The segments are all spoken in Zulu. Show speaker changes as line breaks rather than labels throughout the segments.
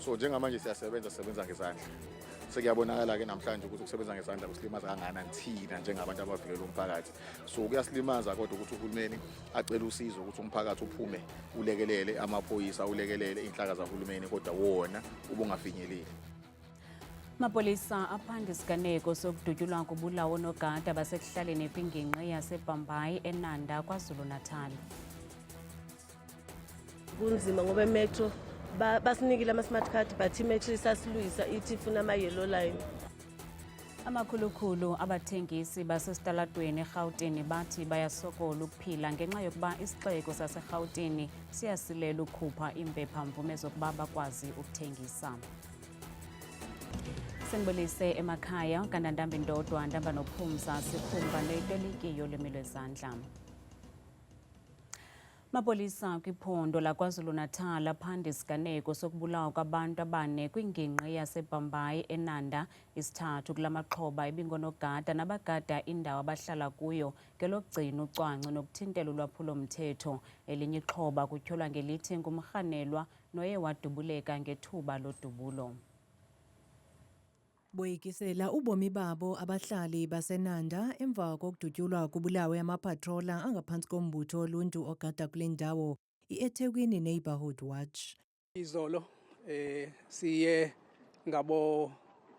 So njengamanje sisebenza ngezandla. Sekuyabonakala ke namhlanje ukuthi ukusebenza ngezandla kusilimaza kangakanani thina njengabantu abavikela umphakathi. So kuyasilimaza kodwa ukuthi uhulumeni acela usizo ukuthi umphakathi uphume ulekelele amaphoyisa ulekelele inhlaka zahulumeni kodwa wona ubungafinyeleli.
Mapolisa aphanda isiganeko sokudutyulwa kubulawo nogada basekuhlaleni kwingingqi yaseBhambayi eNanda KwaZulu-Natal.
Kunzima ngoba emetro basinikile ama-smart card but imetro isasiluyisa ithi ifuna ama-yellow line.
Amakhulukhulu abathengisi basesitalatweni eGauteng bathi bayasokola ukuphila ngenxa yokuba isixeko saseGauteng siyasilela ukhupha impephamvume zokuba bakwazi ukuthengisa. Sengibulise emakhaya kaNdandambi Ndodwa Ndamba noPhumza sikhumba netolikiyo lemilo ezandla. Mapolisa kwiphondo laKwaZulu-Natal aphanda isiganeko sokubulawa kwabantu abane kwingingqi yaseBhambayi eNanda isithathu kulamaxhoba ebingonogada nabagada indawo abahlala kuyo ngelokugcina ucwangco nokuthintela ulwaphulomthetho. Elinye ixhoba kutyholwa ngelithi ngumrhanelwa noye wadubuleka ngethuba lodubulo.
Boyikisela ubomi babo abahlali baseNanda emva kokudutyulwa kubulawe amapatrola angaphansi kombutho oluntu ogada kule ndawo iEthekwini Neighborhood Watch.
Izolo siye ngabo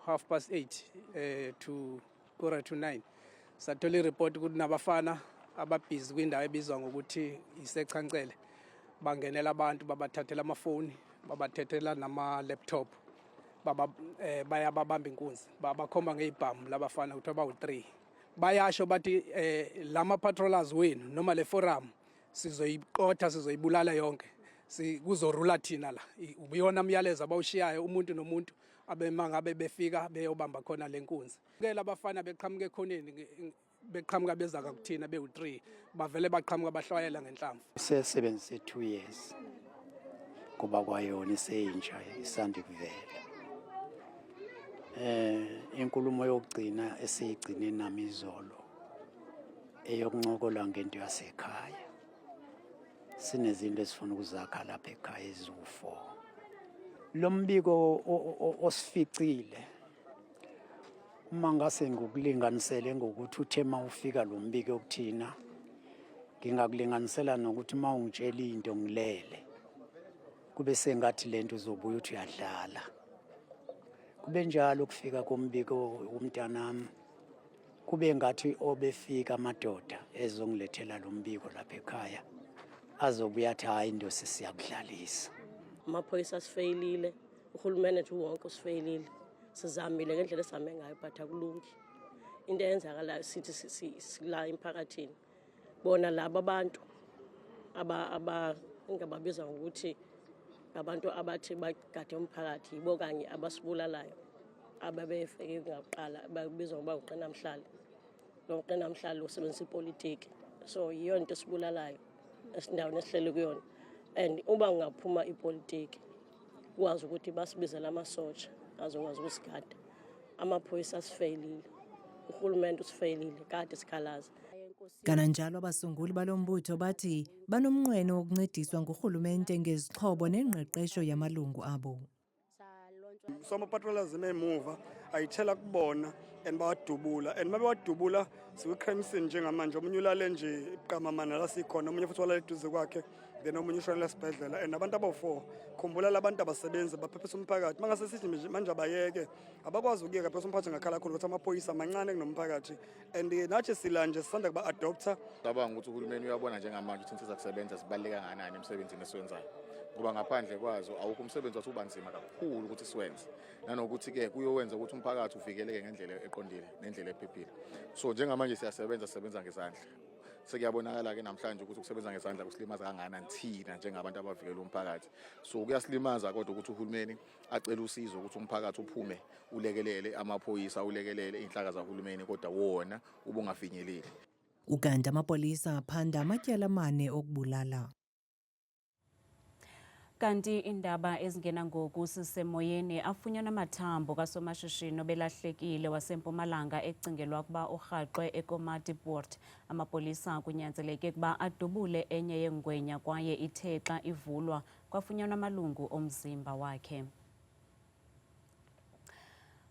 8:30 to 9 sathola ireport ukuthi nabafana ababhizi kwindawo ebizwa ngokuthi iseChancele bangenela abantu babathathela amafoni babathathela nama-laptop bayababamba inkunzi babakhomba ngezibhamu labafana ukuthi abawu3 bayasho bathi lama patrollers wenu noma le forum sizoyiqotha sizoyibulala yonke kuzorula thina la ubuyona umyalezo abawushiyayo umuntu nomuntu abemangabe befika beyobamba khona lenkunzi ke labafana beqhamuka ekhoneni beqhamuka beza kuthina bewu3 bavele baqhamuka bahlwayela ngenhlamvu
sesebenzise 2 years kuba kwayona iseyintsha isandi kuvela. Inkulumo yokugcina esiyigcine nami izolo eyokuncokola ngento yasekhaya. Sinezinto esifuna ukuzakha lapha ekhaya eziwu4. Lo mbiko osificile uma ngase ngokulinganisele ngokuthi uthema ufika lo mbiko okuthina ngingakulinganisela nokuthi uma ungitshela into ngilele kube sengathi lento uzobuya uthi uyadlala. Kube njalo ukufika kombiko umntanami kube ngathi obefika amadoda ezongilethela lo mbiko lapha ekhaya azobuya athi hayi into sesiyakudlalisa.
Amaphoyisa asifeyilile uhulumeni nje wonke usifeyilile sizamile ngendlela esame ngayo but akulungi into eyenzakalayo sithi sila emphakathini bona laba abantu ingababiza ngokuthi abantu abathi bagade umphakathi yibo kanye abasibulalayo ababefike ngaqala babizwa ngoba uqinamhlali lo qinamhlali usebenzisa ipolitiki so yiyo into esibulalayo esindaweni esihlele kuyona and uba ngaphuma ipolitiki kwazi ukuthi basibizela amasotsha azokwazi ukusigada amaphoyisa asifeyilile uhulumeni usifeyilile kade sikhalaza.
Kananjalo abasunguli balombutho bathi banomnqweno wokuncediswa nguhulumente ngezixhobo nengqeqesho yamalungu abo.
Some patrollers emuva ayithela kubona and bawadubula and mabewadubula siku-crime scene njengamanje omunye ulale nje iqamamana la sikhona omunye futhi walale eduze kwakhe then omunye ushonela esibhedlela and abantu abo4 khumbula labantu abasebenzi baphephisa umphakathi mangase sithi manje abayeke abakwazi ukuyeka phela umphakathi ngakhala khona ukuthi amaphoyisa amancane kunomphakathi and nathi silanje sisanda kuba adopter.
Cabanga ukuthi uhulumeni uyabona njengamanje ukuthi insizwa kusebenza sibaleka kangakanani emsebenzini esiwenzayo ngoba ngaphandle kwazo awukho umsebenzi wathi uba nzima kakhulu ukuthi siwenze nanokuthi ke kuyowenza ukuthi umphakathi uvikeleke ngendlela eqondile nendlela ephephile. So njengamanje sisebenza ngezandla. Sekuyabonakala ke namhlanje ukuthi ukusebenza ngezandla kusilimaza kangakanani thina njengabantu abavikela umphakathi. So kuyasilimaza kodwa ukuthi uhulumeni acela usizo ukuthi umphakathi uphume ulekelele amaphoyisa ulekelele inhlaka zahulumeni kodwa wona ubungafinyeleli.
Uganda amapolisa aphanda amatyala amane okubulala.
Kanti indaba ezingena ngoku sisemoyeni afunyanwa amathambo kasomashishini obelahlekile waseMpumalanga ecingelwa kuba urhaqwe eKomati Port. Amapolisa kunyanzeleke kuba adubule enye yengwenya kwaye ithe xa ivulwa kwafunyanwa amalungu omzimba wakhe.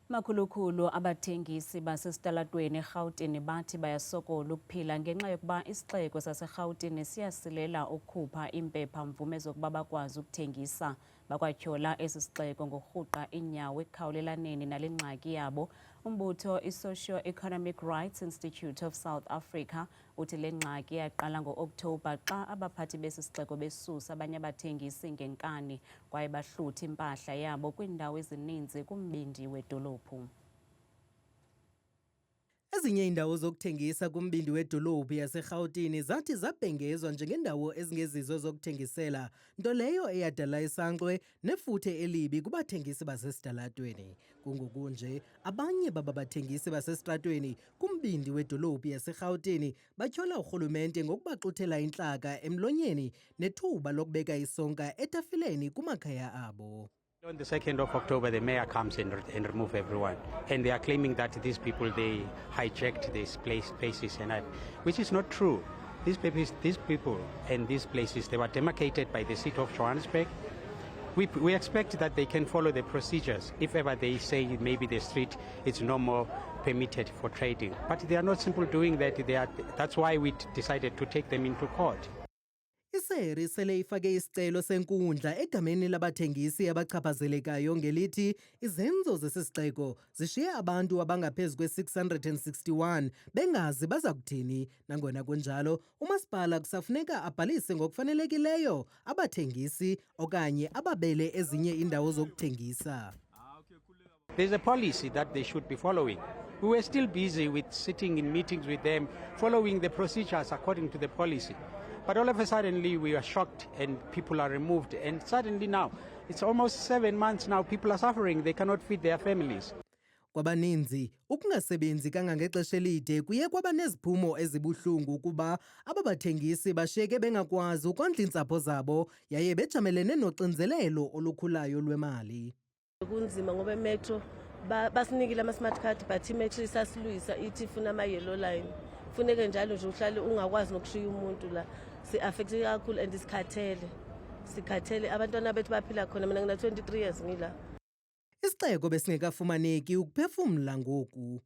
Makhulukhulu abathengisi basesitalatweni eGauteng bathi bayasokola ukuphila ngenxa yokuba isixeko saseGauteng siyasilela ukukhupha impepha-mvume zokuba bakwazi ukuthengisa. Bakwatyhola esi sixeko ngokurhuqa inyawo ekukhawulelaneni nale ngxaki yabo. Umbutho i-Socio-Economic Rights Institute of South Africa uthi le ngxaki yaqala ngo-Okthobha xa abaphathi besi sixeko besusa abanye abathengisi ngenkani kwaye bahlutha impahla yabo kwiindawo ezininzi kumbindi wedolophu.
Ezinye iindawo zokuthengisa kumbindi wedolophu yaseGauteng zathi zabhengezwa njengendawo ezingezizo zokuthengisela, nto leyo eyadala isankxwe nefuthe elibi kubathengisi basesitalatweni. Kungokunje abanye baba bathengisi basesitratweni kumbindi wedolophu yaseGauteng batyhola urhulumente ngokubaxuthela intlaka emlonyeni nethuba lokubeka isonka etafileni kumakhaya abo.
On the 2nd of October, the mayor comes and remove everyone. And they are claiming that these people, they hijacked these places, which is not true. These people and these places, they were demarcated by the city of Johannesburg. We expect that they can follow the procedures. If ever they say maybe the street is no more permitted for trading. But they are not simply doing that. That's why we decided to take them into court.
Iseri sele ifake isicelo senkundla egameni labathengisi abachaphazelekayo ngelithi izenzo zesisixeko zishiye abantu abangaphezu kwe-661 bengazi baza kuthini. Nangona kunjalo, umasipala kusafuneka abhalise ngokufanelekileyo abathengisi okanye ababele ezinye indawo zokuthengisa.
There's a policy that they should be following. We were still busy with sitting in meetings with them, following the procedures according to the policy. But all of a sudden, we were shocked and people are removed. And suddenly now, it's almost 7 months now, people are suffering. They cannot feed their families.
Kwabaninzi, ukungasebenzi kangangexesha elide kuye kwaba neziphumo ezibuhlungu ukuba ababathengisi bashiyeke bengakwazi ukondla iintsapho zabo yaye bejamelene noxinzelelo olukhulayo lwemali.
Kunzima ngoba emetro basinikile ama-smart card but imetro isasilwisa ithi ifuna ama-yellow line. Funeke njalo nje uhlale ungakwazi nokushiya umuntu la. Si-affecte kakhulu and sikhathele abantwana bethu baphila khona. Mina ngina 23 years ngila.
Isixeko besingekafumaneki ukuphefumla ngoku.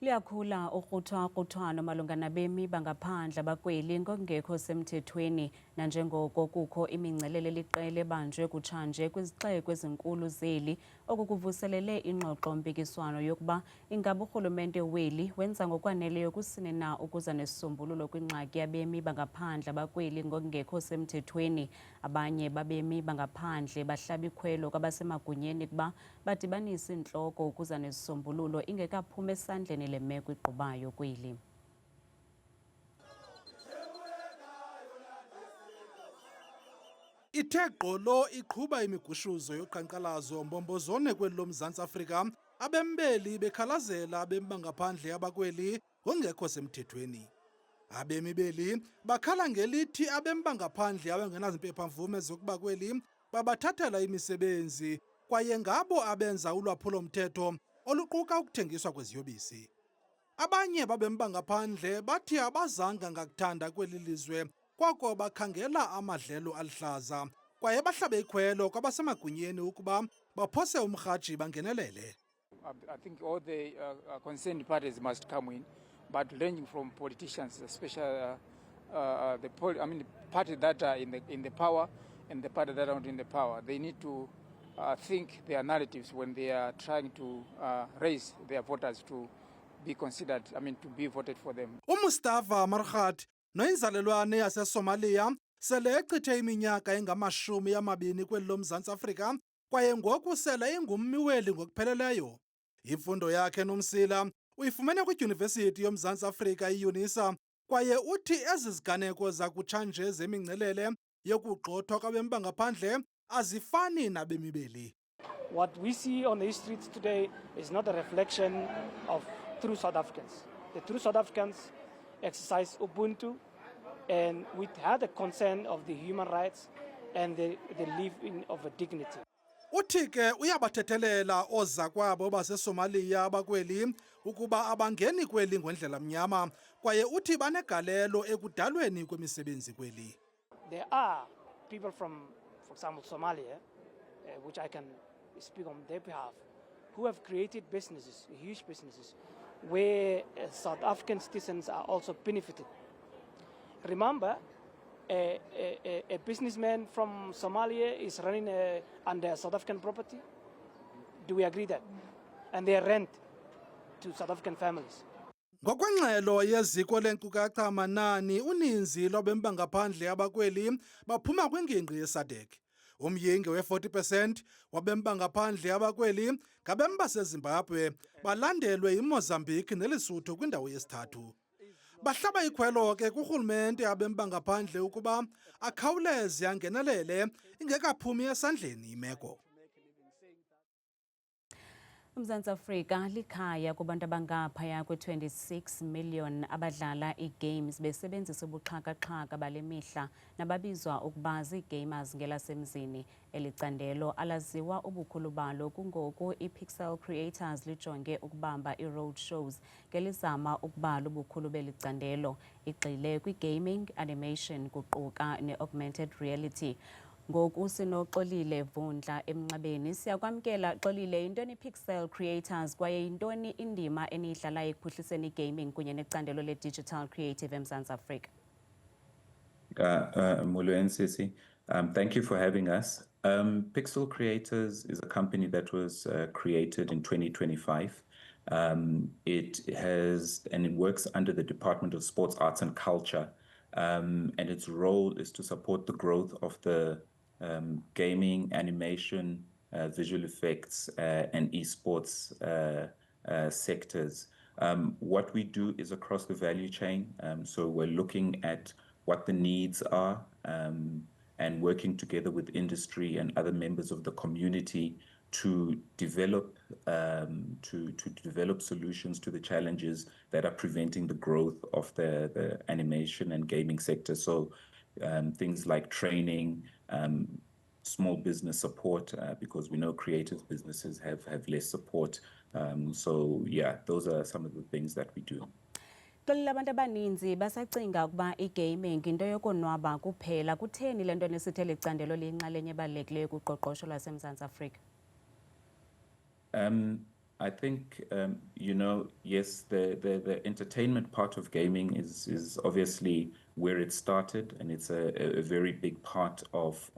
Liyakhula ukruthwa-kruthwano malunga nabemi bangaphandle abakweli ngokungekho semthethweni nanjengoko kukho imingcelele eliqela ebanjwe kutshanje kwizixeko ezinkulu zeli okukuvuselele ingxoxo-mpikiswano yokuba ingaba urhulumente weli wenza ngokwaneleyo kusini na ukuza nesisombululo kwingxaki yabemi bangaphandle abakweli ngokungekho semthethweni. Abanye babemi bangaphandle bahlaba ikhwelo kwabasemagunyeni kuba badibanise intloko ukuza nesisombululo ingekaphumi esandleni le meko igqubayo kweli.
Ithe gqolo iqhuba imigushuzo yoqhankqalazo mbombozone kweli loMzantsi Afrika, abembeli bekhalazela abemi bangaphandle abakweli ngokungekho semthethweni. Abemi beli bakhala ngelithi abemi bangaphandle abangenazimpepha-mvume zokuba kweli babathathela imisebenzi kwaye ngabo abenza ulwaphulo-mthetho oluquka ukuthengiswa kweziyobisi. Abanye babemi bangaphandle bathi abazanga ngakuthanda kweli lizwe, kwako bakhangela amadlelo alihlaza kwaye bahlabe ikhwelo kwabasemagunyeni ukuba baphose umrhaji bangenelele.
I think all the concerned parties must come in, but ranging from politicians, especially the parties that are in the power and the parties that are not in the power. They need to think their narratives when they are trying to raise their voters to be considered, to be voted for them.
Mustafa Marhat noyinzalelwane yaseSomalia sele echithe iminyaka engama-20 kweli loMzantsi Afrika kwaye ngoku sele ingummi weli ngokupheleleyo. Imfundo yakhe nomsila uyifumene kwidyunivesithi yoMzantsi Afrika iUNISA kwaye uthi ezi ziganeko zakutshanje zemingcelele yokugxothwa kwabemi bangaphandle azifani nabemi beli.
What we see on the streets today is not a reflection of true South Africans. The true South Africans exercise Ubuntu and we had a concern of the human rights and they live of a dignity.
Uthi ke uyabathethelela ozakwabo baseSomalia abakweli ukuba abangeni kweli ngondlela mnyama kwaye uthi banegalelo ekudalweni kwemisebenzi kweli.
There are people from, for example, Somalia which I can speak on their behalf, who have created businesses, huge businesses, where South African citizens are also benefited. Remember, a businessman from Somalia is running under South African property. Do we agree that? And they rent to South African families.
Ngokwengxelo yeziko lenkcukacha amanani uninzi lwabemba ngaphandle abakweli baphuma kwingingqi yeSADC. Umyinge we-40% wabemba ngaphandle abakweli ngabemba baseZimbabwe balandelwe yiMozambique neLesotho kwindawo yesithathu. Bahlaba ikhwelo ke kurhulumente abemba ngaphandle ukuba akhawuleze angenelele ingekaphumi esandleni imeko.
uMzantsi Afrika likhaya kubantu abangaphaya kwe-26 million abadlala ii-games besebenzisa ubuxhakaxhaka bale mihla nababizwa ukuba zii-gamers ngelasemzini. Eli candelo alaziwa ubukhulu balo kungoku i-Pixel Creators lijonge ukubamba ii-road shows ngelizama ukubala ubukhulu beli candelo. Igxile kwi-gaming, animation kuquka ne-augmented reality. Ngoku sinoxolile Vundla emnxebeni. Siyakwamkela Xolile, yintoni Pixel Creators kwaye yintoni indima eniyidlalayo ekuphuhliseni igaming kunye necandelo le-digital creative eMzantsi Afrika?
Molweni Sisi, thank you for having us. Pixel Creators is a company that was created in 2025. It has and it works under the Department of Sports, Arts and Culture, and its role is to support the growth of the gaming, animation, visual effects, and esports sectors. What we do is across the value chain. So we're looking at what the needs are and working together with industry and other members of the community to develop solutions to the challenges that are preventing the growth of the animation and gaming sector. So things like training, small business support, because we know creative businesses have less support. So yeah, those are some of the things that we do.
Xolile, abantu abaninzi basacinga ukuba igaming into yokonwaba kuphela. Kutheni le nto nesithi eli candelo liyinxalenye ebalulekileyo kuqoqosho lwaseMzantsi Afrika?
I think, you know, yes, the entertainment part of gaming is obviously where it started, and it's a very big part of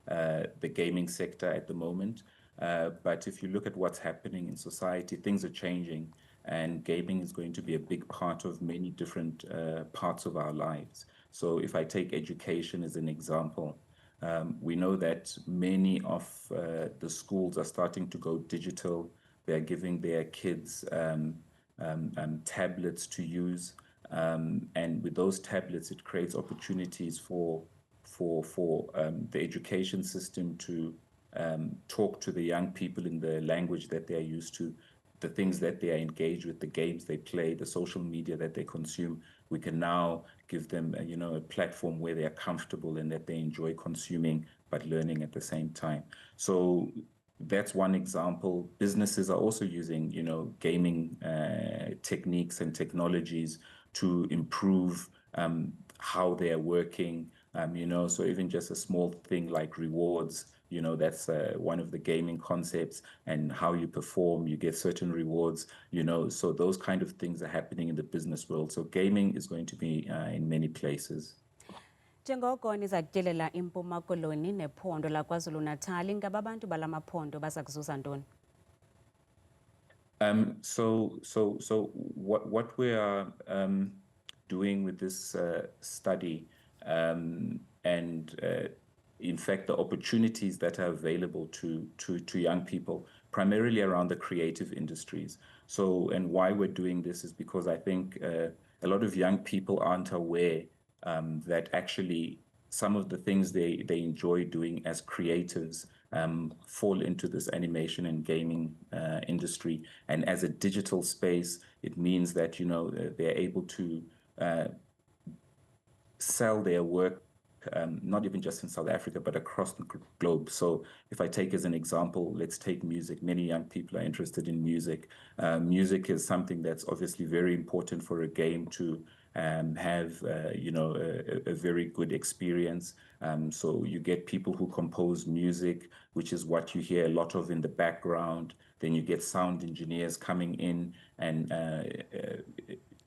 the gaming sector at the moment. But if you look at what's happening in society, things are changing, and gaming is going to be a big part of many different parts of our lives. So if I take education as an example, we know that many of the schools are starting to go digital. They're giving their kids tablets to use, and with those tablets, it creates opportunities for the education system to talk to the young people in the language that they are used to, the things that they are engaged with, the games they play, the social media that they consume. We can now give them, you know, a platform where they are comfortable and that they enjoy consuming but learning at the same time. So that's one example. Businesses are also using, you know, gaming techniques and technologies to improve how they are working. You know, so even just a small thing like rewards, you know, that's one of the gaming concepts, and how you perform, you get certain rewards, you know, so those kind of things are happening in the business world. So gaming is going to be in many places.
Njengoko niza kutyelela iMpuma Koloni nephondo laKwaZulu-Natal, ingaba abantu bala maphondo baza kuzuza ntoni?
So what we are doing with this study, and in fact the opportunities that are available to young people, primarily around the creative industries. So, and why we're doing this is because I think a lot of young people aren't aware that actually some of the things they enjoy doing as creatives fall into this animation and gaming industry. And as a digital space, it means that, you know, they're able to sell their work, not even just in South Africa, but across the globe. So if I take as an example, let's take music. Many young people are interested in music. Music is something that's obviously very important for a game to have a very good experience. So you get people who compose music, which is what you hear a lot of in the background. Then you get sound engineers coming in and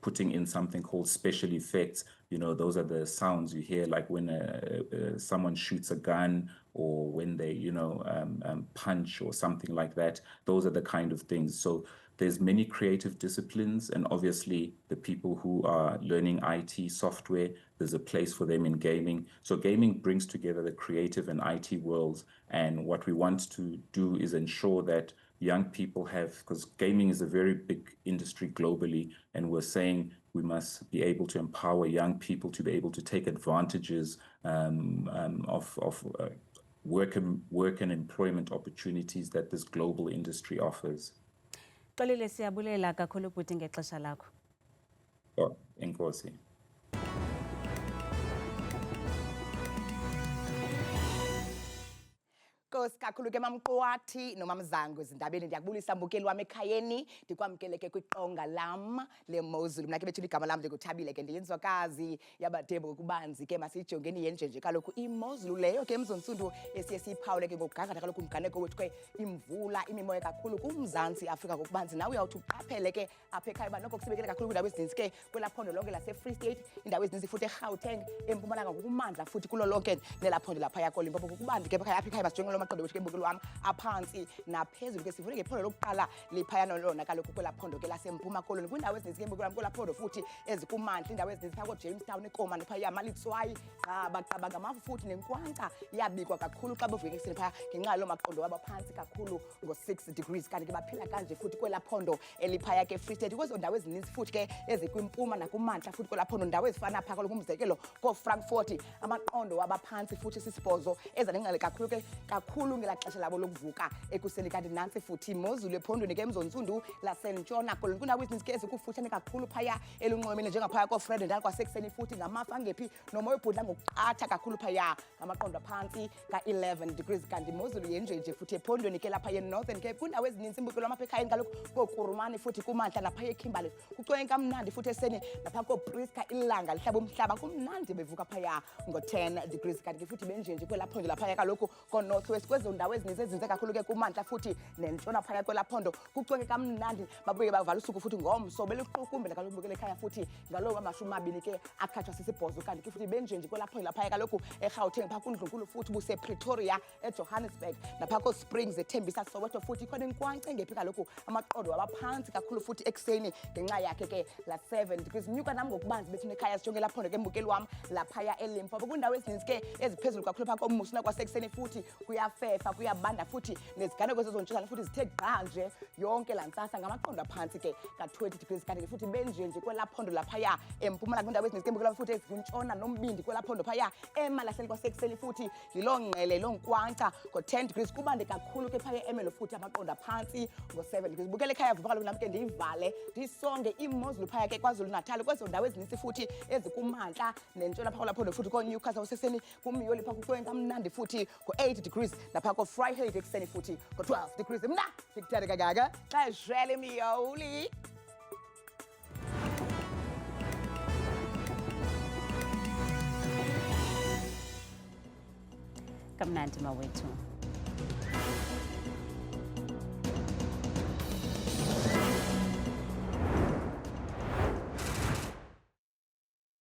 putting in something called special effects. Those are the sounds you hear, like when someone shoots a gun, or when they punch or something like that. Those are the kind of things. So there's many creative disciplines, and obviously the people who are learning IT software, there's a place for them in gaming. So gaming brings together the creative and IT worlds, and what we want to do is ensure that young people have, because gaming is a very big industry globally, and we're saying we must be able to empower young people to be able to take advantages of work and employment opportunities that this global industry offers.
Xolile, siyabulela kakhulu bhuti ngexesha lakho.
Oh, enkosi.
Nkosi kakhulu ke mamqwathi nomamzango ezindabeni. Ndiyakubulisa mbukeli wami ekhayeni, ndikwamkele ke kwiqonga lam leMozulu. Mna ke bethu igama lam ndinguthabile ke ndiyinzwakazi yabadebo kubanzi ke masiyijongeni yenje nje kaloku iMozulu leyo ke emzontsundu esiye siyiphawule ke ngokugangatha kaloku umganeko wethu ke imvula imimoya kakhulu kuMzantsi Afrika ngokubanzi. Nawe uyawuthi uqaphele ke apha ekhaya uba noko kusibekele kakhulu kwiindawo ezininzi ke kwelaa phondo lonke lase-Free State, indawo ezininzi futhi eGauteng, eMpumalanga ngokumandla futhi kulo lonke nelaa phondo laphaya koLimpopo ngokubanzi ke apha ekhaya masijongele amaqondo wethu ke mbukeli wam aphansi naphezulu ke sivule ngephondo lokuqala liphayana lona kaloku kwelaa phondo ke laseMpuma Koloni, kwindawo ezininzi ke mbukeli wam kwelaa phondo futhi ezikumantla, indawo ezininzi phaya koJamestown, eKomani phaya Malitswayi, Xaba ngamafu futhi nenkwankca iyabikwa kakhulu xa bevuke ekuseni phaya ngenxa yaloo maqondo wabo phantsi kakhulu ngo-6 degrees. Kanti ke baphila kanje futhi kwelaa phondo eliphaya ke Free State, kwezo ndawo ezininzi futhi ke ezikwimpuma nakumantla futhi kwelaa phondo, ndawo ezifana phaa kaloku umzekelo kooFrankfort, amaqondo wabaphantsi futhi sisibhozo eza nengqele kakhulu ngelaa xesha labo lokuvuka ekuseni. Kanti nantsi futhi imozulu ephondweni ke emzontsundu lasentshona Koloni, kwindawo ezininzi ke ezikufutshane kakhulu phaya elunxwemeni njengaphaya koFredendal kwasekuseni futhi ngamafu angephi nomoya obhudla ngokuqatha kakhulu phaya ngamaqondo aphantsi ka-11 degrees. Kanti imozulu yenjenje futhi ephondweni ke lapha ye-Northern Cape, kwindawo ezininzi imbukelo apha ekhayeni kaloku kooKurumane futhi kumantla naphaya eKimberley kucwenye kamnandi futhi eseni napha kooPriska ilanga lihlaba umhlaba kumnandi bevuka phaya ngo-10 degrees. Kanti ke futhi benjenje kwelaa phondo laphaya kaloku ko-North West, kwezo ndawo ezininzi ezinze kakhulu ke kumantla futhi nentshona phaya kwelaa phondo kucwenye kamnandi, babuye bavala usuku futhi ngomso beluqukumbela kaloku bukele ekhaya futhi ngaloo 20 ke akhatshwa sisibhozo. Kanti ke futhi benjenje kwelaa phondo laphaya kaloku eGauteng phaa kuNdlunkulu futhi busePretoria, eJohannesburg naphaa kooSprings, eThembisa, Soweto futhi khona inkwankca engephi kaloku amaqondo wabaphantsi kakhulu futhi ekuseni ngenxa yakhe ke la-7 degrees. Nyuka nam ngokubanzi bethu nekhaya sijonge laa phondo ke mbukeli wam laphaya eLimpopo, kwindawo ezininzi ke eziphezulu kakhulu phaa koMusina kwasekuseni futhi kuyafefa kuyabanda futhi neziganeko zezontshonalanga futhi zithe gqa nje yonke laa ntsasa ngamaqondo aphantsi ke ka-20 degrees. Kanti ke futhi benjenje kwelaa phondo laphaya eMpumalanga, kwindawo ezininzi ke mbukela futhi ezikuntshona nombindi kwelaa phondo phaya eMalahleni kwasekuseni futhi yiloo ngqele loo nkwankca ngo-10 degrees. Kubande kakhulu ke phaya eMelo futhi amaqondo aphantsi ngo-7 degrees. Bukele ekhaya vuka kaloku nam ke ndiyivale ndiyisonge imozulu phaya ke KwaZulu Natal, kwezo ndawo ezininzi futhi ezikumantla nentshona phaa kwelaa phondo futhi kooNewcastle kwasekuseni kuMiyoli phaa kucwenye kamnandi futhi ngo-8 degrees naphaa koVryheid ekuseni futhi ngo-12 degrees. Mna ndikuthande kangaka xa eshwele imiyoli.
Kamnandi mawethu.